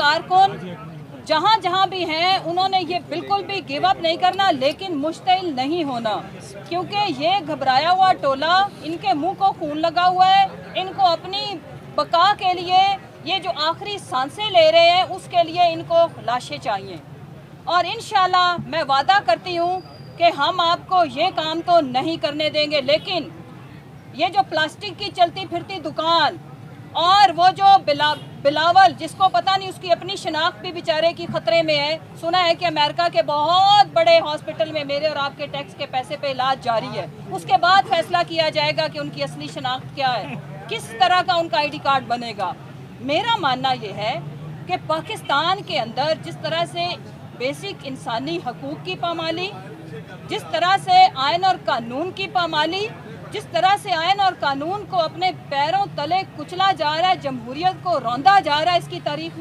कारकुन जहाँ जहाँ भी हैं उन्होंने ये बिल्कुल भी गिव अप नहीं करना, लेकिन मुश्तिल नहीं होना, क्योंकि ये घबराया हुआ टोला, इनके मुंह को खून लगा हुआ है। इनको अपनी बका के लिए, ये जो आखिरी सांसें ले रहे हैं उसके लिए इनको लाशें चाहिए। और इंशाल्लाह मैं वादा करती हूँ कि हम आपको ये काम तो नहीं करने देंगे, लेकिन ये जो प्लास्टिक की चलती फिरती दुकान और वो जो बिलावल, जिसको पता नहीं उसकी अपनी शनाख्त भी बेचारे की खतरे में है। सुना है कि अमेरिका के बहुत बड़े हॉस्पिटल में मेरे और आपके टैक्स के पैसे पे इलाज जारी है, उसके बाद फैसला किया जाएगा कि उनकी असली शनाख्त क्या है, किस तरह का उनका आईडी कार्ड बनेगा। मेरा मानना ये है कि पाकिस्तान के अंदर जिस तरह से बेसिक इंसानी हकूक़ की पामाली, जिस तरह से आयन और कानून की पामाली, जिस तरह से आयन और कानून को अपने पैरों तले कुचला जा रहा है, जमहूरियत को रौंदा जा रहा है, इसकी तारीख में